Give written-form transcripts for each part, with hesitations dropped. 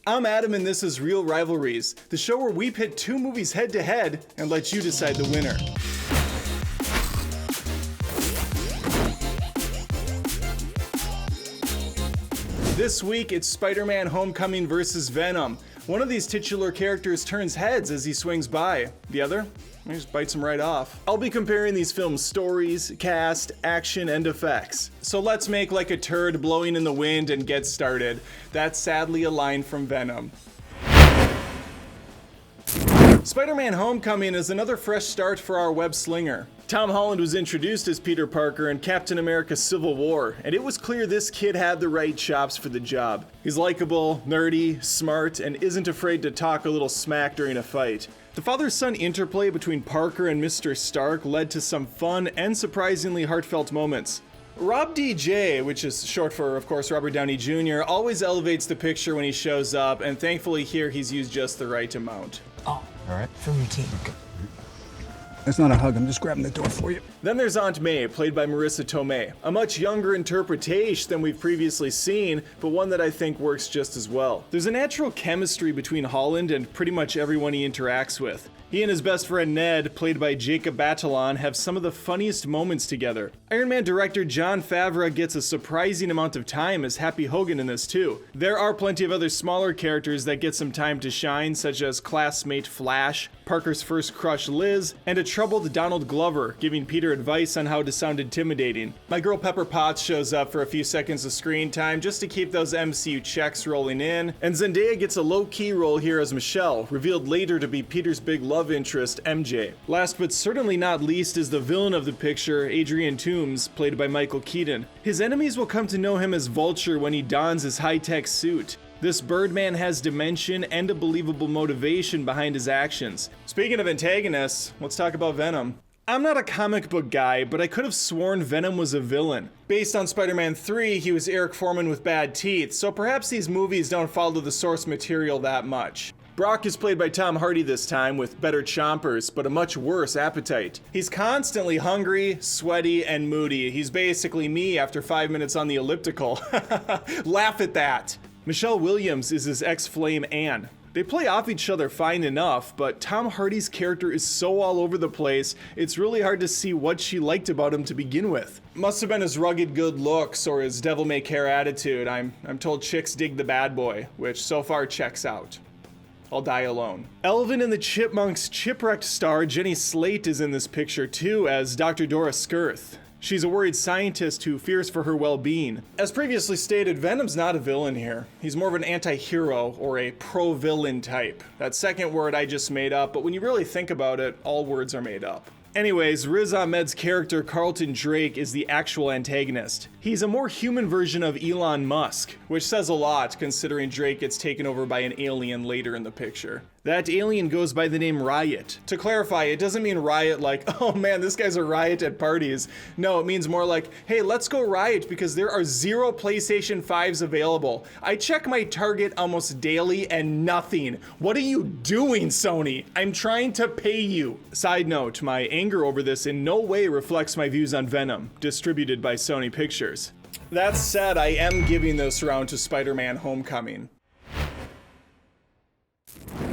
I'm Adam and this is Reel Rivalries, the show where we pit two movies head to head and let you decide the winner. This week it's Spider-Man Homecoming versus Venom. One of these titular characters turns heads as he swings by. The other? He just bites him right off. I'll be comparing these films' stories, cast, action, and effects. So let's make like a turd blowing in the wind and get started. That's sadly a line from Venom. Spider-Man Homecoming is another fresh start for our web slinger. Tom Holland was introduced as Peter Parker in Captain America Civil War, and it was clear this kid had the right chops for the job. He's likable, nerdy, smart, and isn't afraid to talk a little smack during a fight. The father-son interplay between Parker and Mr. Stark led to some fun and surprisingly heartfelt moments. Rob DJ, which is short for, of course, Robert Downey Jr., always elevates the picture when he shows up, and thankfully here he's used just the right amount. Oh, all right. Film routine. That's not a hug, I'm just grabbing the door for you. Then there's Aunt May, played by Marissa Tomei. A much younger interpretation than we've previously seen, but one that I think works just as well. There's a natural chemistry between Holland and pretty much everyone he interacts with. He and his best friend Ned, played by Jacob Batalon, have some of the funniest moments together. Iron Man director Jon Favreau gets a surprising amount of time as Happy Hogan in this too. There are plenty of other smaller characters that get some time to shine, such as classmate Flash, Parker's first crush Liz, and a troubled Donald Glover, giving Peter advice on how to sound intimidating. My girl Pepper Potts shows up for a few seconds of screen time just to keep those MCU checks rolling in, and Zendaya gets a low-key role here as Michelle, revealed later to be Peter's big love interest, MJ. Last but certainly not least is the villain of the picture, Adrian Toomes, played by Michael Keaton. His enemies will come to know him as Vulture when he dons his high-tech suit. This Birdman has dimension and a believable motivation behind his actions. Speaking of antagonists, let's talk about Venom. I'm not a comic book guy, but I could have sworn Venom was a villain. Based on Spider-Man 3, he was Eric Foreman with bad teeth, so perhaps these movies don't follow the source material that much. Brock is played by Tom Hardy this time with better chompers, but a much worse appetite. He's constantly hungry, sweaty, and moody. He's basically me after 5 minutes on the elliptical. Laugh at that. Michelle Williams is his ex-flame Anne. They play off each other fine enough, but Tom Hardy's character is so all over the place, it's really hard to see what she liked about him to begin with. Must have been his rugged good looks or his devil-may-care attitude. I'm told chicks dig the bad boy, which so far checks out. I'll die alone. Alvin and the Chipmunks Chipwrecked star Jenny Slate is in this picture too as Dr. Dora Skirth. She's a worried scientist who fears for her well-being. As previously stated, Venom's not a villain here. He's more of an anti-hero or a pro-villain type. That second word I just made up, but when you really think about it, all words are made up. Anyways, Riz Ahmed's character Carlton Drake is the actual antagonist. He's a more human version of Elon Musk, which says a lot considering Drake gets taken over by an alien later in the picture. That alien goes by the name Riot. To clarify, it doesn't mean riot like, oh man, this guy's a riot at parties. No, it means more like, hey, let's go riot because there are 0 PlayStation 5s available. I check my Target almost daily and nothing. What are you doing, Sony? I'm trying to pay you. Side note, my anger over this in no way reflects my views on Venom, distributed by Sony Pictures. That said, I am giving this round to Spider-Man Homecoming.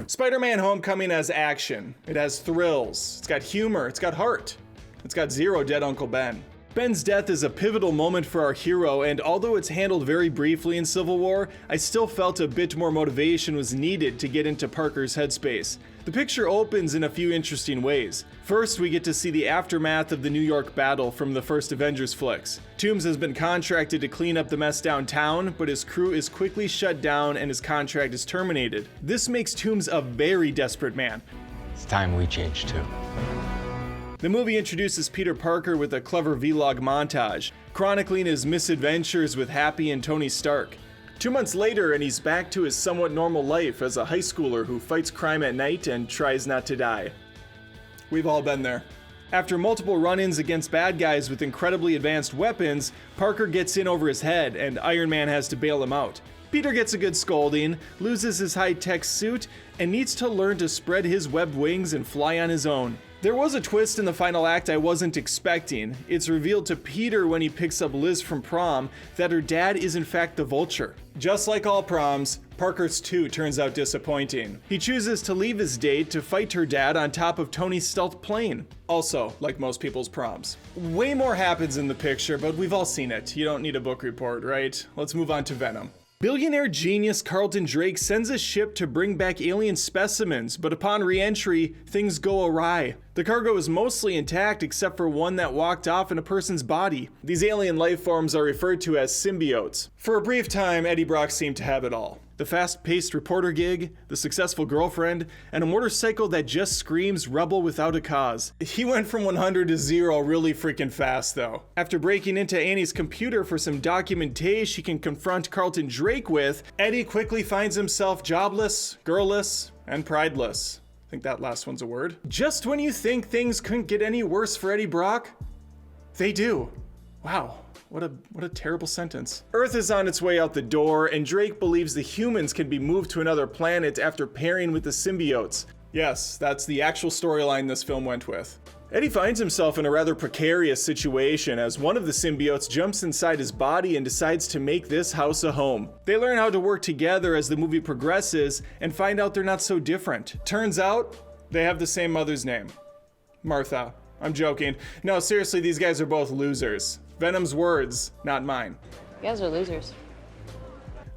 Spider-Man Homecoming has action, it has thrills, it's got humor, it's got heart, it's got 0 dead Uncle Ben. Ben's death is a pivotal moment for our hero, and although it's handled very briefly in Civil War, I still felt a bit more motivation was needed to get into Parker's headspace. The picture opens in a few interesting ways. First, we get to see the aftermath of the New York battle from the first Avengers flicks. Toomes has been contracted to clean up the mess downtown, but his crew is quickly shut down and his contract is terminated. This makes Toomes a very desperate man. It's time we change too. The movie introduces Peter Parker with a clever vlog montage, chronicling his misadventures with Happy and Tony Stark. 2 months later, and he's back to his somewhat normal life as a high schooler who fights crime at night and tries not to die. We've all been there. After multiple run-ins against bad guys with incredibly advanced weapons, Parker gets in over his head and Iron Man has to bail him out. Peter gets a good scolding, loses his high-tech suit, and needs to learn to spread his webbed wings and fly on his own. There was a twist in the final act I wasn't expecting. It's revealed to Peter when he picks up Liz from prom that her dad is in fact the Vulture. Just like all proms, Parker's too turns out disappointing. He chooses to leave his date to fight her dad on top of Tony's stealth plane. Also, like most people's proms. Way more happens in the picture, but we've all seen it. You don't need a book report, right? Let's move on to Venom. Billionaire genius Carlton Drake sends a ship to bring back alien specimens, but upon re-entry, things go awry. The cargo is mostly intact except for one that walked off in a person's body. These alien life forms are referred to as symbiotes. For a brief time, Eddie Brock seemed to have it all. The fast-paced reporter gig, the successful girlfriend, and a motorcycle that just screams rebel without a cause. He went from 100 to 0 really freaking fast though. After breaking into Annie's computer for some documentation she can confront Carlton Drake with, Eddie quickly finds himself jobless, girlless, and prideless. I think that last one's a word. Just when you think things couldn't get any worse for Eddie Brock, they do. Wow. What a terrible sentence. Earth is on its way out the door, and Drake believes the humans can be moved to another planet after pairing with the symbiotes. Yes, that's the actual storyline this film went with. Eddie finds himself in a rather precarious situation as one of the symbiotes jumps inside his body and decides to make this house a home. They learn how to work together as the movie progresses and find out they're not so different. Turns out, they have the same mother's name. Martha. I'm joking. No, seriously, these guys are both losers. Venom's words, not mine. You guys are losers.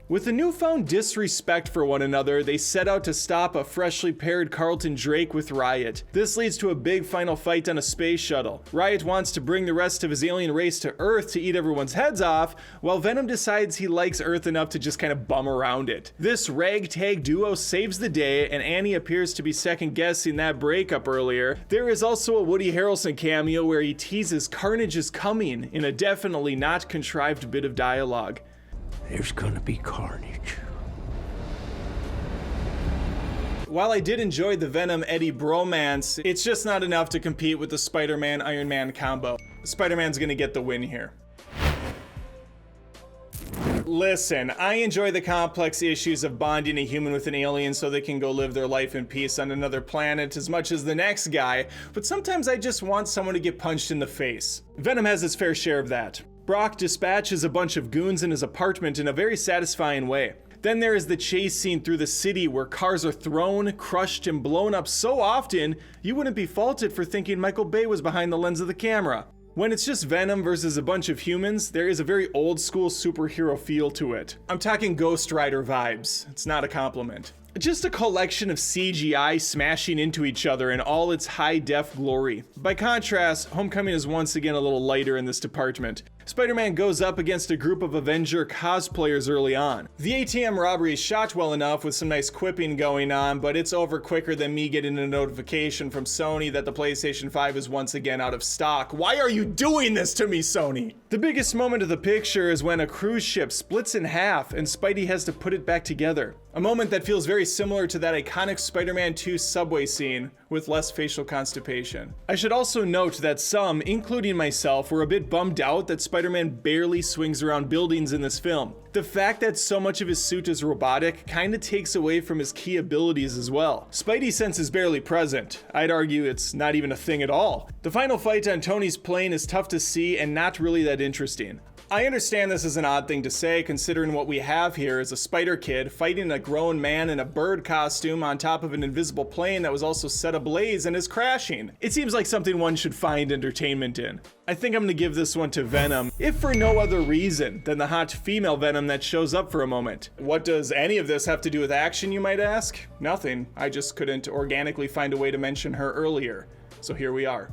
With a newfound disrespect for one another, they set out to stop a freshly paired Carlton Drake with Riot. This leads to a big final fight on a space shuttle. Riot wants to bring the rest of his alien race to Earth to eat everyone's heads off, while Venom decides he likes Earth enough to just kind of bum around it. This ragtag duo saves the day, and Annie appears to be second-guessing that breakup earlier. There is also a Woody Harrelson cameo where he teases Carnage is coming in a definitely not contrived bit of dialogue. There's gonna be carnage. While I did enjoy the Venom-Eddie bromance, it's just not enough to compete with the Spider-Man-Iron Man combo. Spider-Man's gonna get the win here. Listen, I enjoy the complex issues of bonding a human with an alien so they can go live their life in peace on another planet as much as the next guy, but sometimes I just want someone to get punched in the face. Venom has its fair share of that. Brock dispatches a bunch of goons in his apartment in a very satisfying way. Then there is the chase scene through the city where cars are thrown, crushed, and blown up so often you wouldn't be faulted for thinking Michael Bay was behind the lens of the camera. When it's just Venom versus a bunch of humans, there is a very old school superhero feel to it. I'm talking Ghost Rider vibes. It's not a compliment. Just a collection of CGI smashing into each other in all its high-def glory. By contrast, Homecoming is once again a little lighter in this department. Spider-Man goes up against a group of Avenger cosplayers early on. The ATM robbery is shot well enough with some nice quipping going on, but it's over quicker than me getting a notification from Sony that the PlayStation 5 is once again out of stock. Why are you doing this to me, Sony? The biggest moment of the picture is when a cruise ship splits in half and Spidey has to put it back together. A moment that feels very similar to that iconic Spider-Man 2 subway scene, with less facial constipation. I should also note that some, including myself, were a bit bummed out that Spider-Man barely swings around buildings in this film. The fact that so much of his suit is robotic kinda takes away from his key abilities as well. Spidey sense is barely present. I'd argue it's not even a thing at all. The final fight on Tony's plane is tough to see and not really that interesting. I understand this is an odd thing to say considering what we have here is a spider kid fighting a grown man in a bird costume on top of an invisible plane that was also set ablaze and is crashing. It seems like something one should find entertainment in. I think I'm gonna give this one to Venom, if for no other reason than the hot female Venom that shows up for a moment. What does any of this have to do with action, you might ask? Nothing. I just couldn't organically find a way to mention her earlier. So here we are.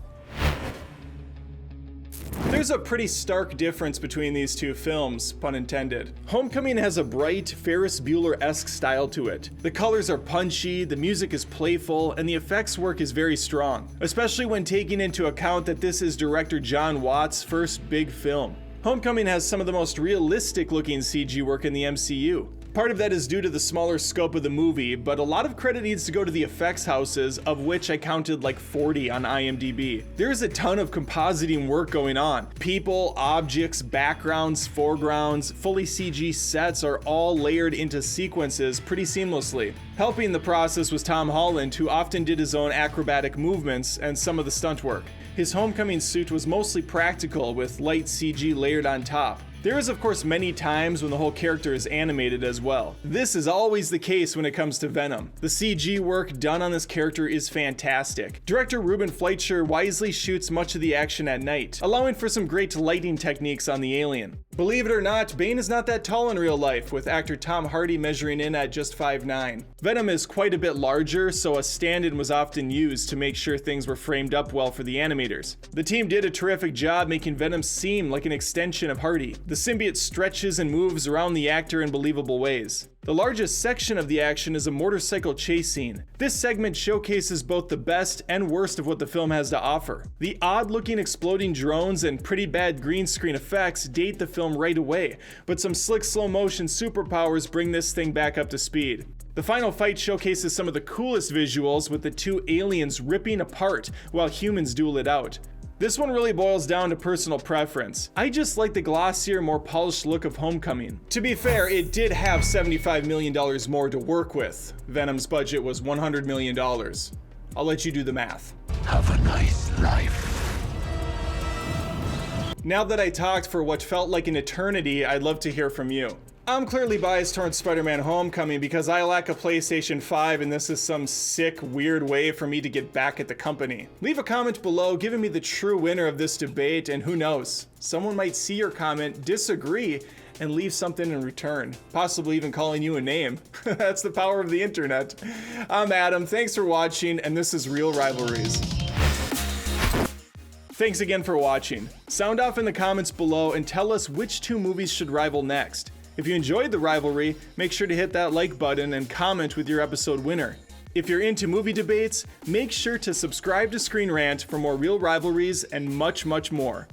There's a pretty stark difference between these two films, pun intended. Homecoming has a bright, Ferris Bueller-esque style to it. The colors are punchy, the music is playful, and the effects work is very strong, especially when taking into account that this is director John Watts' first big film. Homecoming has some of the most realistic looking CG work in the MCU. Part of that is due to the smaller scope of the movie, but a lot of credit needs to go to the effects houses, of which I counted like 40 on IMDb. There's a ton of compositing work going on. People, objects, backgrounds, foregrounds, fully CG sets are all layered into sequences pretty seamlessly. Helping the process was Tom Holland, who often did his own acrobatic movements and some of the stunt work. His homecoming suit was mostly practical, with light CG layered on top. There is of course many times when the whole character is animated as well. This is always the case when it comes to Venom. The CG work done on this character is fantastic. Director Ruben Fleischer wisely shoots much of the action at night, allowing for some great lighting techniques on the alien. Believe it or not, Bane is not that tall in real life, with actor Tom Hardy measuring in at just 5'9". Venom is quite a bit larger, so a stand-in was often used to make sure things were framed up well for the animators. The team did a terrific job making Venom seem like an extension of Hardy. The symbiote stretches and moves around the actor in believable ways. The largest section of the action is a motorcycle chase scene. This segment showcases both the best and worst of what the film has to offer. The odd-looking exploding drones and pretty bad green screen effects date the film right away, but some slick slow-motion superpowers bring this thing back up to speed. The final fight showcases some of the coolest visuals, with the two aliens ripping apart while humans duel it out. This one really boils down to personal preference. I just like the glossier, more polished look of Homecoming. To be fair, it did have $75 million more to work with. Venom's budget was $100 million. I'll let you do the math. Have a nice life. Now that I talked for what felt like an eternity, I'd love to hear from you. I'm clearly biased towards Spider-Man Homecoming because I lack a PlayStation 5 and this is some sick, weird way for me to get back at the company. Leave a comment below giving me the true winner of this debate, and who knows, someone might see your comment, disagree, and leave something in return, possibly even calling you a name. That's the power of the internet. I'm Adam, thanks for watching, and this is Reel Rivalries. Thanks again for watching. Sound off in the comments below and tell us which two movies should rival next. If you enjoyed the rivalry, make sure to hit that like button and comment with your episode winner. If you're into movie debates, make sure to subscribe to ScreenRant for more Reel Rivalries and much, much more.